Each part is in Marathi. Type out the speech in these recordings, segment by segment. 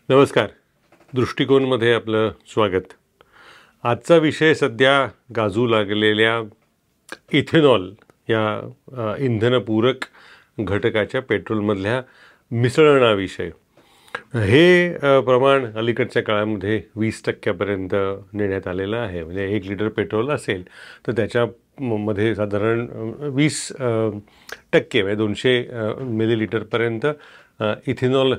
नमस्कार. दृष्टिकोनमध्ये आपलं स्वागत. आजचा विषय सध्या गाजू लागलेल्या इथेनॉल या इंधनपूरक घटकाच्या पेट्रोलमधल्या मिसळणाविषयी. हे प्रमाण अलीकडच्या काळामध्ये 20% नेण्यात आलेलं आहे. म्हणजे 1 लिटर पेट्रोल असेल तर त्याच्यामध्ये साधारण 20% म्हणजे 200 मिलीलिटरपर्यंत इथेनॉल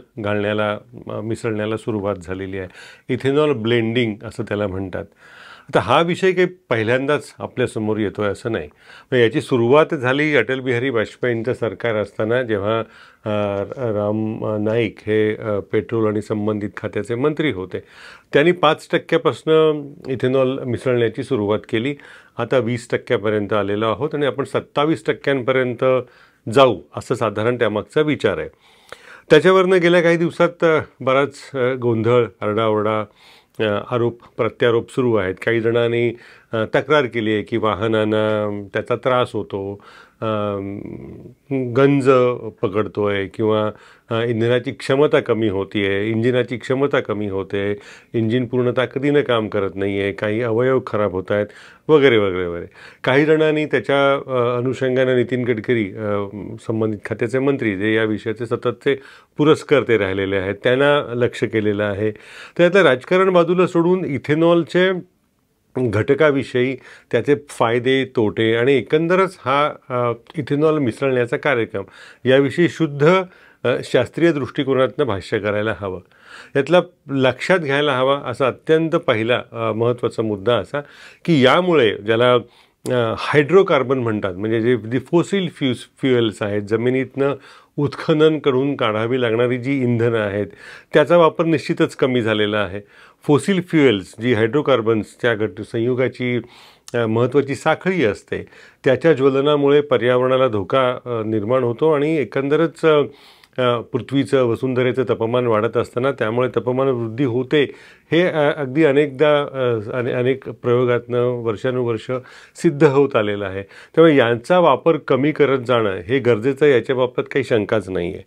मिसळण्याला सुरुवात झालेली आहे. इथेनॉल ब्लेंडिंग असं त्याला म्हणतात. आता हा विषय काही पहिल्यांदाच आपल्यासमोर येतो आहे असं नाही. याची सुरुवात झाली अटल बिहारी वाजपेयींचं सरकार असताना, जेव्हा राम नाईक हे पेट्रोल आणि संबंधित खात्याचे मंत्री होते. त्यांनी 5%पासून इथेनॉल मिसळण्याची सुरुवात केली. आता 20%पर्यंत आलेलो आहोत आणि आपण 27%पर्यंत जाऊ असं साधारण त्यामागचा विचार आहे. त्याच्यावरनं गेल्या काही दिवसात बराच गोंधळ, आरडाओरडा, आरोप प्रत्यारोप सुरू आहेत. काही जणांनी तक्रार केली आहे की वाहनांना त्याचा त्रास होतो, गंज पकडतोय किंवा इंधनाची क्षमता कमी होती आहे, इंजिनाची क्षमता कमी होते, इंजिन पूर्ण ताकदीनं काम करत नाही आहे, काही अवयव खराब होत आहेत वगैरे वगैरे वगैरे. काही जणांनी त्याच्या अनुषंगाने नितीन गडकरी संबंधित खात्याचे मंत्री, जे या विषयाचे सततचे पुरस्कर्ते राहिलेले आहेत, त्यांना लक्ष केलेलं आहे. त्यातलं राजकारण बाजूला सोडून इथेनॉलचे घटकाविषयी, त्याचे फायदे तोटे आणि एकंदरच हा इथेनॉल मिसळण्याचा कार्यक्रम याविषयी शुद्ध शास्त्रीय दृष्टिकोनातनं भाष्य करायला हवं. यातला लक्षात घ्यायला हवा असा अत्यंत पहिला महत्त्वाचा मुद्दा असा की यामुळे, ज्याला हायड्रोकार्बन म्हणतात, म्हणजे जे फोसिल फ्युएल्स आहेत, जमिनीतनं उत्खनन करून काढावी लागणारी जी इंधनं आहेत, त्याचा वापर निश्चितच कमी झालेला आहे. फोसिल फ्युएल्स, जी हायड्रोकार्बन्स त्या संयुगाची महत्त्वाची साखळी असते, त्याच्या ज्वलनामुळे पर्यावरणाला धोका निर्माण होतो आणि एकंदरच पृथ्वीचं, वसुंधरेचं तापमान वाढत असताना त्यामुळे तापमान वृद्धी होते, हे अगदी अनेक प्रयोगातनं वर्षानुवर्ष सिद्ध होत आलेलं आहे. त्यामुळे यांचा वापर कमी करत जाणं हे गरजेचं आहे, याच्याबाबत काही शंकाच नाही आहे.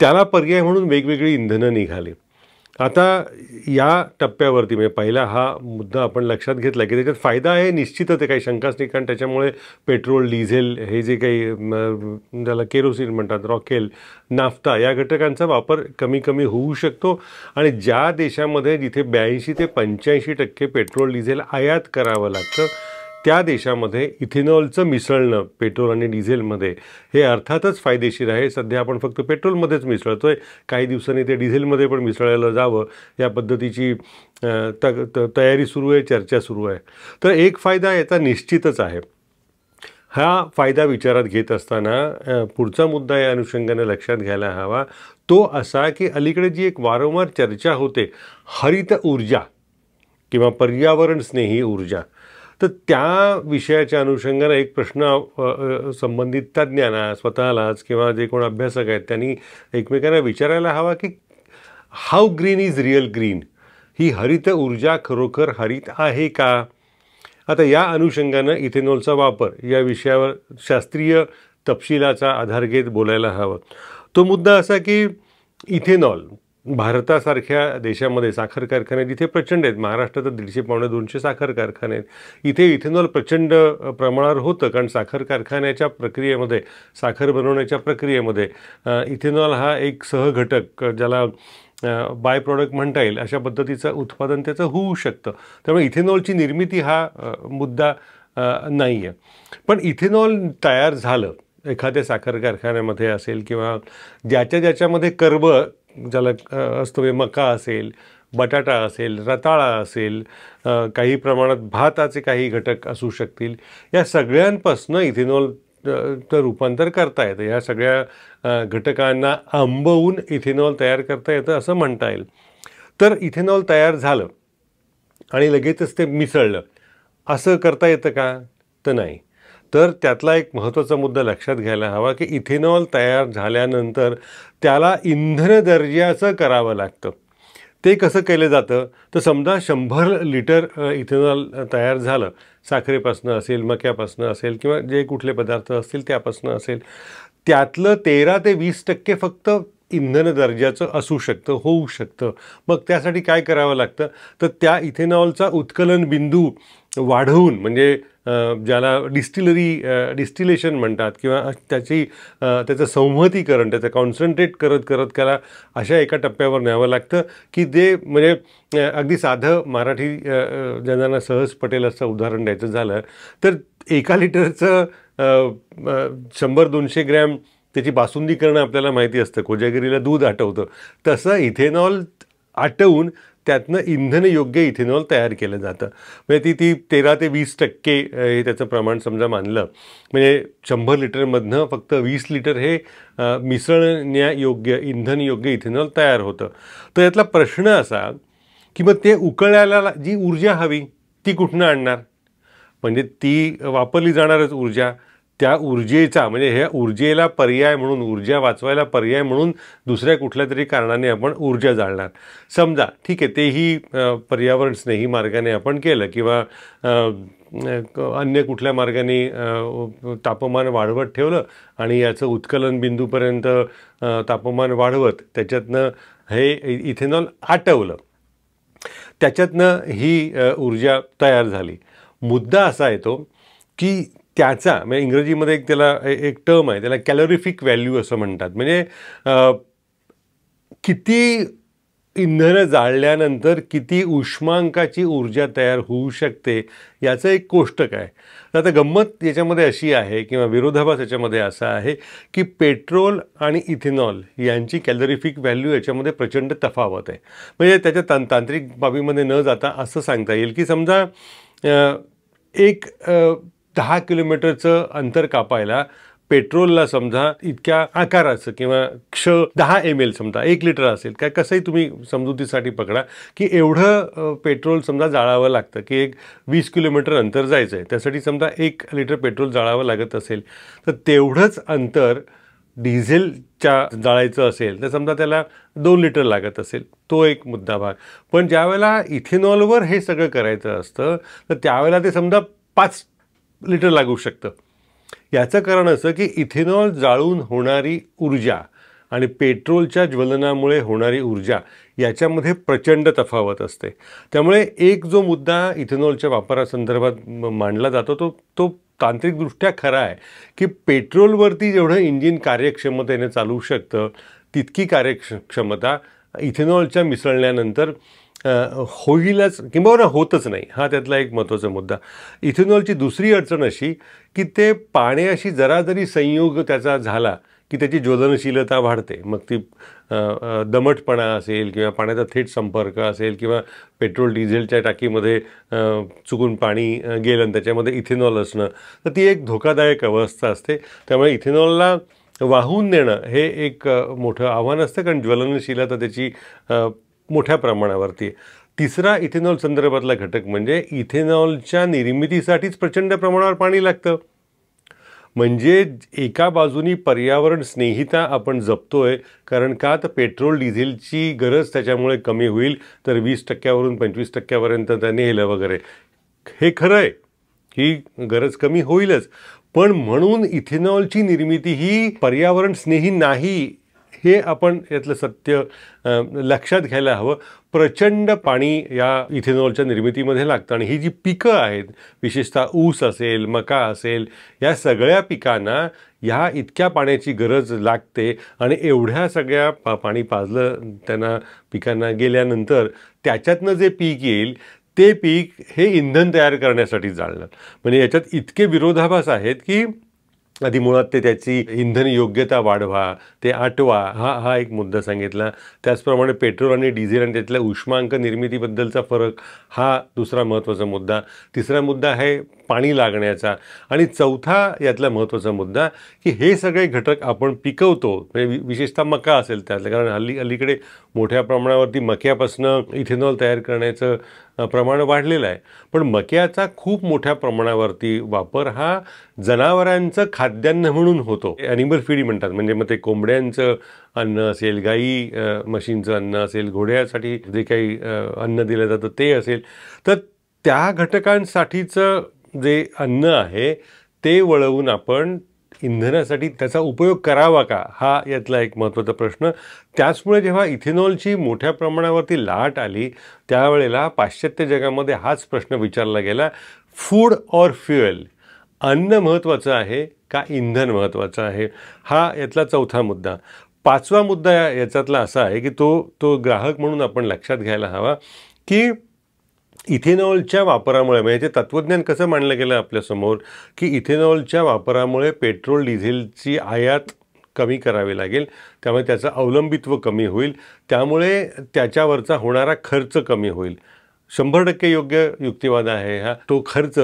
त्याला पर्याय म्हणून वेगवेगळी इंधनं निघाली. आता या टप्प्यावरती, म्हणजे पहिला हा मुद्दा आपण लक्षात घेतला की त्याच्यात फायदा आहे निश्चितच, आहे, काही शंकाच नाही. कारण त्याच्यामुळे पेट्रोल, डिझेल, हे जे काही ज्याला केरोसिन म्हणतात, रॉकेल, नाफ्ता, या घटकांचा वापर कमी कमी होऊ शकतो. आणि ज्या देशामध्ये जिथे 82 ते 85% पेट्रोल डिझेल आयात करावं लागतं, त्या देशामध्ये इथेनॉलचं मिसळणं पेट्रोल आणि डिझेलमध्ये हे अर्थातच फायदेशीर आहे. सध्या आपण फक्त पेट्रोलमध्येच मिसळतो आहे, काही दिवसांनी ते डिझेलमध्ये पण मिसळायला जावं या पद्धतीची तयारी सुरू आहे, चर्चा सुरू आहे. तर एक फायदा याचा निश्चितच आहे. हा फायदा विचारात घेत असताना पुढचा मुद्दा या अनुषंगाने लक्षात घ्यायला हवा, तो असा की अलीकडे जी एक वारंवार चर्चा होते, हरित ऊर्जा किंवा पर्यावरण स्नेही ऊर्जा, तर त्या विषयाच्या अनुषंगाने एक प्रश्न संबंधित तज्ज्ञांना, स्वतःलाच किंवा जे कोण अभ्यासक आहेत त्यांनी एकमेकांना विचारायला हवा की how green is real green? ही हरित ऊर्जा खरोखर हरित आहे का? आता या अनुषंगानं इथेनॉलचा वापर या विषयावर शास्त्रीय तपशिलाचा आधार घेत बोलायला हवं. तो मुद्दा असा की इथेनॉल भारतासारख्या देशामध्ये साखर कारखाने जिथे प्रचंड आहेत, महाराष्ट्रात 150-200 साखर कारखाने आहेत, इथे इथेनॉल प्रचंड प्रमाणावर होतं. कारण साखर कारखान्याच्या प्रक्रियेमध्ये, साखर बनवण्याच्या प्रक्रियेमध्ये इथेनॉल हा एक सहघटक, ज्याला बाय प्रॉडक्ट म्हणता येईल, अशा पद्धतीचं उत्पादन त्याचं होऊ शकतं. त्यामुळे इथेनॉलची निर्मिती हा मुद्दा नाही आहे. पण इथेनॉल तयार झालं एखाद्या साखर कारखान्यामध्ये असेल किंवा ज्याच्यामध्ये कर्ब, ज्याला असतो, मका असेल, बटाटा असेल, रताळा असेल, काही प्रमाणात भाताचे काही घटक असू शकतील, या सगळ्यांपासून इथेनॉलचं रूपांतर करता येतं. या सगळ्या घटकांना आंबवून इथेनॉल तयार करता येतं असं म्हणता येईल. तर इथेनॉल तयार झालं आणि लगेचच ते मिसळलं असं करता येतं का? तर नाही. तर त्यातला एक महत्त्वाचा मुद्दा लक्षात घ्यायला हवा की इथेनॉल तयार झाल्यानंतर त्याला इंधन दर्जाचं करावं लागतं. ते कसं केलं जातं? तर समजा 100 लिटर इथेनॉल तयार झालं, साखरेपासनं असेल, मक्यापासनं असेल किंवा जे कुठले पदार्थ असतील त्यापासनं असेल, त्यातलं 13 ते 20% फक्त इंधन दर्जाचं असू शकतं, होऊ शकतं. मग त्यासाठी काय करावं लागतं, तर त्या इथेनॉलचा उत्कलन बिंदू वाढवून, म्हणजे ज्याला डिस्टिलेशन म्हणतात, किंवा त्याचं संहतीकरण, त्याचं कॉन्सन्ट्रेट करत करत त्याला अशा एका टप्प्यावर न्यावं लागतं की ते, म्हणजे अगदी साधं मराठी ज्यांना सहज पटेल असं उदाहरण द्यायचं झालं तर 1 लिटरचं 100-200 ग्रॅम त्याची बासुंदी करणं आपल्याला माहिती असतं, कोजागिरीला दूध आटवतं, तसं इथेनॉल आटवून त्यातनं इंधन योग्य इथेनॉल तयार केलं जातं. म्हणजे ती 13 ते 20% हे त्याचं प्रमाण समजा मानलं, म्हणजे 100 लिटरमधनं फक्त 20 लिटर हे मिसळण्यायोग्य इंधन योग्य इथेनॉल तयार होतं. तर यातला प्रश्न असा की मग ते उकळायला जी ऊर्जा हवी ती कुठनं आणणार, म्हणजे ती वापरली जाणारच ऊर्जा, त्या ऊर्जेचा, म्हणजे ह्या ऊर्जेला पर्याय म्हणून, ऊर्जा वाचवायला पर्याय म्हणून दुसऱ्या कुठल्या तरी कारणाने आपण ऊर्जा जाळणार. समजा ठीक आहे, तेही पर्यावरण स्नेही मार्गाने आपण केलं, किंवा अन्य कुठल्या मार्गाने तापमान वाढवत ठेवलं आणि याचं उत्कलन बिंदूपर्यंत तापमान वाढवत त्याच्यातनं हे इथेनॉल आटवलं, त्याच्यातनं ही ऊर्जा तयार झाली. मुद्दा असा येतो की त्याचा, म्हणजे इंग्रजीमध्ये त्याला एक टर्म आहे, त्याला कॅलोरिफिक व्हॅल्यू असं म्हणतात. म्हणजे किती इंधन जाळल्यानंतर किती उष्मांकाची ऊर्जा तयार होऊ शकते याचं एक कोष्टक आहे. तर आता गंमत याच्यामध्ये अशी आहे, किंवा विरोधाभास याच्यामध्ये असा आहे की पेट्रोल आणि इथेनॉल यांची कॅलोरिफिक व्हॅल्यू याच्यामध्ये प्रचंड तफावत आहे. म्हणजे त्याच्या तांत्रिक बाबीमध्ये न जाता असं सांगता येईल की समजा एक 10 किलोमीटरचं अंतर कापायला पेट्रोलला समजा इतक्या आकाराचं, किंवा 10 ml समजा 1 लिटर असेल, काय कसंही तुम्ही समजुतीसाठी पकडा की एवढं पेट्रोल समजा जाळावं लागतं, की एक 20 किलोमीटर अंतर जायचं आहे, त्यासाठी समजा 1 लिटर पेट्रोल जाळावं लागत असेल, तर तेवढंच अंतर डिझेलच्या जाळायचं असेल तर समजा त्याला 2 लिटर लागत असेल. तो एक मुद्दा भाग. पण ज्यावेळेला इथेनॉलवर हे सगळं करायचं असतं तर त्यावेळेला ते समजा 5 लिटर लागू शकतं. याचं कारण असं की इथेनॉल जाळून होणारी ऊर्जा आणि पेट्रोलच्या ज्वलनामुळे होणारी ऊर्जा याच्यामध्ये प्रचंड तफावत असते. त्यामुळे एक जो मुद्दा इथेनॉलच्या वापरासंदर्भात मांडला जातो तो तांत्रिकदृष्ट्या खरा आहे की पेट्रोलवरती जेवढं इंजिन कार्यक्षमतेने चालू शकतं तितकी कार्यक्षमता इथेनॉलच्या मिसळल्यानंतर होईलच, किंवा होतच नाही. हा त्यातला एक महत्त्वाचा मुद्दा. इथेनॉलची दुसरी अडचण अशी की ते पाण्याशी जरा जरी संयोग त्याचा झाला की त्याची ज्वलनशीलता वाढते. मग ती दमटपणा असेल, किंवा पाण्याचा थेट संपर्क असेल, किंवा पेट्रोल डिझेलच्या टाकीमध्ये चुकून पाणी गेलं आणि त्याच्यामध्ये इथेनॉल असणं, तर ती एक धोकादायक अवस्था असते. त्यामुळे इथेनॉलला वाहून नेणं हे एक मोठं आव्हान असतं, कारण ज्वलनशीलता त्याची मोठ्या प्रमाणावरती. तिसरा इथेनॉल संदर्भातला घटक म्हणजे इथेनॉलच्या निर्मितीसाठीच प्रचंड प्रमाणावर पाणी लागतं. म्हणजे एका बाजूनी पर्यावरण स्नेहिता आपण जपतोय, कारण का तर पेट्रोल डिझेलची गरज त्याच्यामुळे कमी होईल, तर 20%वरून 25%पर्यंत त्या नेलं वगैरे, हे खरं आहे, ही गरज कमी होईलच. पण म्हणून इथेनॉलची निर्मिती ही पर्यावरण स्नेही नाही हे आपण यातलं सत्य लक्षात घ्यायला हवं. प्रचंड पाणी या इथेनॉलच्या निर्मितीमध्ये लागतं आणि ही जी पिकं आहेत, विशेषतः ऊस असेल, मका असेल, या सगळ्या पिकांना ह्या इतक्या पाण्याची गरज लागते. आणि एवढ्या सगळ्या पाणी पाजलं त्यांना पिकांना गेल्यानंतर त्याच्यातनं जे पीक येईल ते पीक हे इंधन तयार करण्यासाठी जाळलं. म्हणजे याच्यात इतके विरोधाभास आहेत की आधी मुळात ते त्याची इंधन योग्यता वाढवा, ते आटवा, हा एक मुद्दा सांगितला. त्याचप्रमाणे पेट्रोल आणि डिझेल आणि त्यातल्या उष्मांक निर्मितीबद्दलचा फरक हा दुसरा महत्त्वाचा मुद्दा. तिसरा मुद्दा आहे पाणी लागण्याचा. आणि चौथा यातला महत्त्वाचा मुद्दा की हे सगळे घटक आपण पिकवतो, म्हणजे विशेषतः मका असेल त्यातलं, कारण अलीकडे मोठ्या प्रमाणावरती मक्यापासून इथेनॉल तयार करण्याचं प्रमाण वाढलेलं आहे. पण मक्याचा खूप मोठ्या प्रमाणावरती वापर हा जनावरांचं खाद्यान्न म्हणून होतो. ॲनिमल फीड म्हणतात, म्हणजे मग ते कोंबड्यांचं अन्न असेल, गाई म्हशींचं अन्न असेल, घोड्यासाठी जे काही अन्न दिलं जातं ते असेल, तर त्या घटकांसाठीचं जे अन्न आहे ते वळवून आपण इंधनासाठी त्याचा उपयोग करावा का, हा यातला एक महत्त्वाचा प्रश्न. त्याचमुळे जेव्हा इथेनॉलची मोठ्या प्रमाणावरती लाट आली त्यावेळेला पाश्चात्य जगामध्ये हाच प्रश्न विचारला गेला, फूड ऑर फ्युएल, अन्न महत्त्वाचं आहे का इंधन महत्त्वाचं आहे, हा यातला चौथा मुद्दा. पाचवा मुद्दा याच्यातला असा आहे की तो ग्राहक म्हणून आपण लक्षात घ्यायला हवा की इथेनॉलच्या वापरामुळे, म्हणजे ते तत्त्वज्ञान कसं मांडलं गेलं आपल्यासमोर की इथेनॉलच्या वापरामुळे पेट्रोल डिझेलची आयात कमी करावी लागेल, त्यामुळे त्याचं अवलंबित्व कमी होईल, त्यामुळे त्याच्यावरचा होणारा खर्च कमी होईल. 100% योग्य युक्तिवाद आहे हा. तो खर्च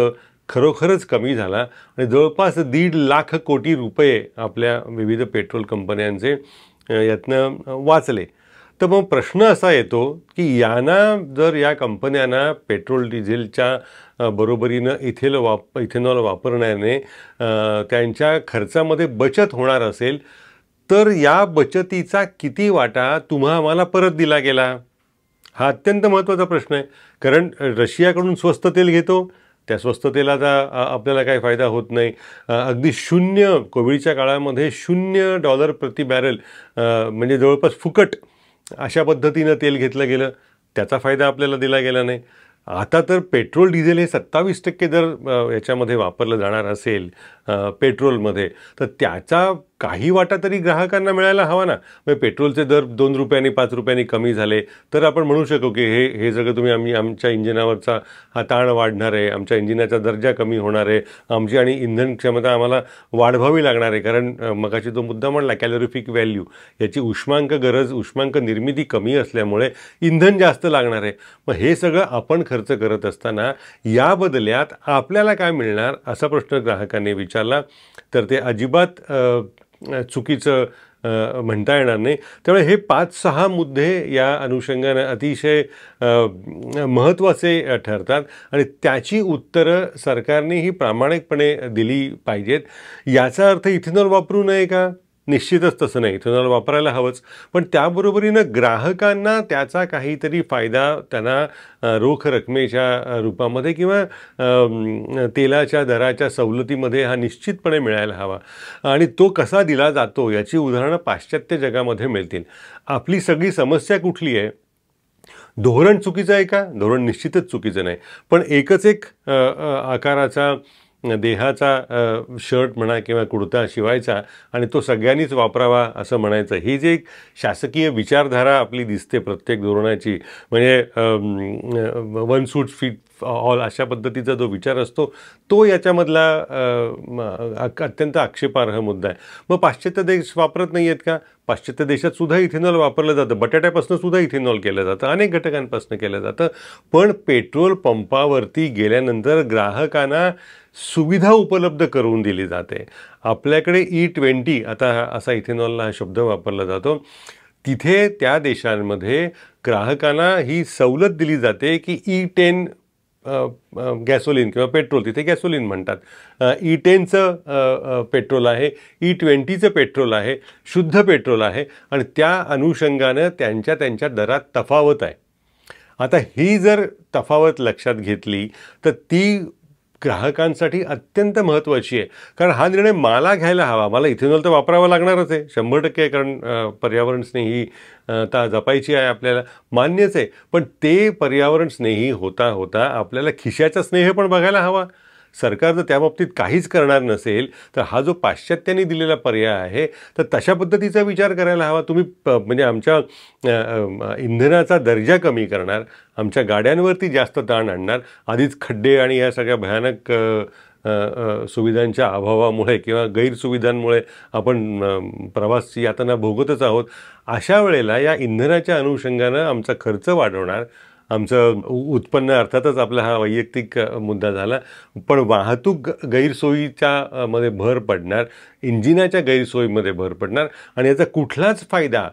खरोखरच कमी झाला आणि जवळपास 1.5 लाख कोटी रुपये आपल्या विविध पेट्रोल कंपन्यांचे यातनं वाचले. तर मग प्रश्न असा येतो की जर या कंपन्यांना पेट्रोल डिझेलच्या बरोबरीनं इथेनॉल वापरण्याने त्यांच्या खर्चामध्ये बचत होणार असेल तर या बचतीचा किती वाटा आम्हाला परत दिला गेला, हा अत्यंत महत्त्वाचा प्रश्न आहे. कारण रशियाकडून स्वस्त तेल घेतो, त्या स्वस्त तेलाचा आपल्याला काही फायदा होत नाही. अगदी कोविडच्या काळामध्ये $0 प्रति बॅरल, म्हणजे जवळपास फुकट अशा पद्धतीनं तेल घेतलं गेलं, त्याचा फायदा आपल्याला दिला गेला नाही. आता तर पेट्रोल डिझेल हे 27% जर याच्यामध्ये वापरलं जाणार असेल पेट्रोलमध्ये, तर त्याचा काही वाटा तरी ग्राहकांना मिळायला हवा ना. म्हणजे पेट्रोलचे दर 2 रुपयांनी 5 रुपयांनी कमी झाले तर आपण म्हणू शकू की हे सगळं तुम्ही आमच्या इंजिनावरचा हा ताण वाढणार आहे, आमच्या इंजिनाचा दर्जा कमी होणार आहे, आमची आणि इंधन क्षमता आम्हाला वाढवावी लागणार आहे. कारण मगाशी तो मुद्दा म्हणला कॅलोरिफिक व्हॅल्यू, याची उष्मांक निर्मिती कमी असल्यामुळे इंधन जास्त लागणार आहे. मग हे सगळं आपण खर्च करत असताना या बदल्यात आपल्याला काय मिळणार असा प्रश्न ग्राहकांनी विचारला, तर ते अजिबात चुकीचं म्हणता येणार नाही. त्यामुळे हे 5-6 मुद्दे या अनुषंगाने अतिशय महत्त्वाचे ठरतात आणि त्याची उत्तरं सरकारनेही प्रामाणिकपणे दिली पाहिजेत. याचा अर्थ इथेनॉल वापरू नये का? निश्चितच तसं नाही, इथेनॉल वापरायला हवंच, पण त्याबरोबरीनं ग्राहकांना त्याचा काहीतरी फायदा त्यांना रोख रकमेच्या रूपामध्ये किंवा तेलाच्या दराच्या सवलतीमध्ये हा निश्चितपणे मिळायला हवा. आणि तो कसा दिला जातो याची उदाहरणं पाश्चात्य जगामध्ये मिळतील. आपली सगळी समस्या कुठली आहे? धोरण चुकीचं आहे का? धोरण निश्चितच चुकीचं नाही, पण एकच एक आकाराचा देहाचा शर्ट म्हणा किंवा कुर्ता शिवायचा आणि तो सगळ्यांनीच वापरावा असं म्हणायचं, ही जी एक शासकीय विचारधारा आपली दिसते प्रत्येक धोरणाची, म्हणजे 1 सूट फिट ऑल अशा पद्धतीचा जो विचार असतो तो याच्यामधला अत्यंत आक्षेपार्ह मुद्दा आहे. मग पाश्चात्य देश वापरत नाही आहेत का? पाश्चात्य देशात सुद्धा इथेनॉल वापरलं जातं, बटाट्यापासून सुद्धा इथेनॉल केलं जातं, अनेक घटकांपासून केलं जातं. पण पेट्रोल पंपावरती गेल्यानंतर ग्राहकांना सुविधा उपलब्ध करून दिली जाते. आपल्याकडे E20 आता असा इथेनॉलला हा शब्द वापरला जातो, तिथे त्या देशांमध्ये ग्राहकांना ही सवलत दिली जाते की E10 गॅसोलिन किंवा पेट्रोल, तिथे गॅसोलिन म्हणतात, E10चं पेट्रोल आहे, E20चं पेट्रोल आहे, शुद्ध पेट्रोल आहे आणि त्या अनुषंगानं त्यांच्या दरात तफावत आहे. आता ही जर तफावत लक्षात घेतली तर ती ग्राहकांसाठी अत्यंत महत्त्वाची आहे. कारण हा निर्णय मला घ्यायला हवा, मला इथेनॉल तर वापरावं लागणारच आहे 100%, कारण पर्यावरण स्नेही जपायची आहे आपल्याला, मान्यच आहे. पण ते पर्यावरण स्नेही होता होता आपल्याला खिशाचा स्नेह पण बघायला हवा. सरकार जर त्या बाबतीत काहीच करणार नसेल तर हा जो पाश्चात्यांनी दिलेला पर्याय आहे तर तशा पद्धतीचा विचार करायला हवा. तुम्ही म्हणजे आमच्या इंधनाचा दर्जा कमी करणार, आमच्या गाड्यांवरती जास्त ताण आणणार, आधीच खड्डे आणि या सगळ्या भयानक सुविधांच्या अभावामुळे किंवा गैरसुविधांमुळे आपण प्रवास यातना भोगतच आहोत. अशा वेळेला या इंधनाच्या अनुषंगानं आमचा खर्च वाढवणार, आमचं उत्पन्न अर्थातच आपला हा वैयक्तिक मुद्दा झाला, पण वाहतूक गैरसोयीच्या मध्ये भर पडणार, इंजिनाच्या गैरसोयीमध्ये भर पडणार आणि याचा कुठलाच फायदा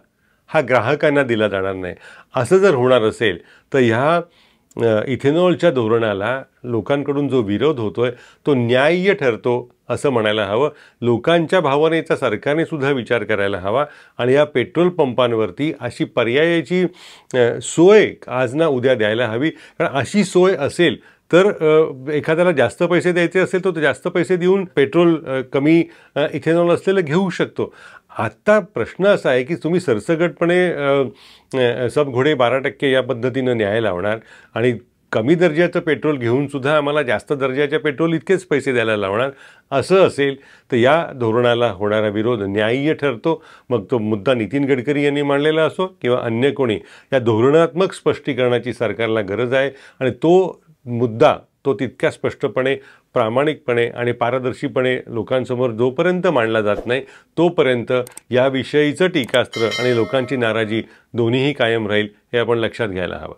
हा ग्राहकांना दिला जाणार नाही. असं जर होणार असेल तर ह्या इथेनॉलच्या धोरणाला लोकांकडून जो विरोध होतोय तो न्याय्य ठरतो असं म्हणायला हवं. लोकांच्या भावनेचा सरकारने सुद्धा विचार करायला हवा आणि या पेट्रोल पंपांवरती अशी पर्यायाची सोय आज ना उद्या द्यायला हवी. कारण अशी सोय असेल तर एखाद्याला जास्त पैसे द्यायचे असेल तर तो जास्त पैसे देऊन पेट्रोल कमी इथेनॉल असलेलं घेऊ शकतो. आत्ता प्रश्न असा आहे की तुम्ही सरसकटपणे सब घोडे 12% या पद्धतीनं न्याय लावणार आणि कमी दर्जाचं पेट्रोल घेऊन सुद्धा आम्हाला जास्त दर्जाच्या पेट्रोल इतकेच पैसे द्यायला लावणार, असं असेल तर या धोरणाला होणारा विरोध न्याय्य ठरतो. मग तो मुद्दा नितीन गडकरी यांनी मांडलेला असो किंवा अन्य कोणी, या धोरणात्मक स्पष्टीकरणाची सरकारला गरज आहे आणि तो मुद्दा तो तितक्या स्पष्टपणे, प्रामाणिकपणे आणि पारदर्शीपणे लोकांसमोर जोपर्यंत मांडला जात नाही तोपर्यंत याविषयीचं टीकास्त्र आणि लोकांची नाराजी दोन्हीही कायम राहील, हे आपण लक्षात घ्यायला हवं.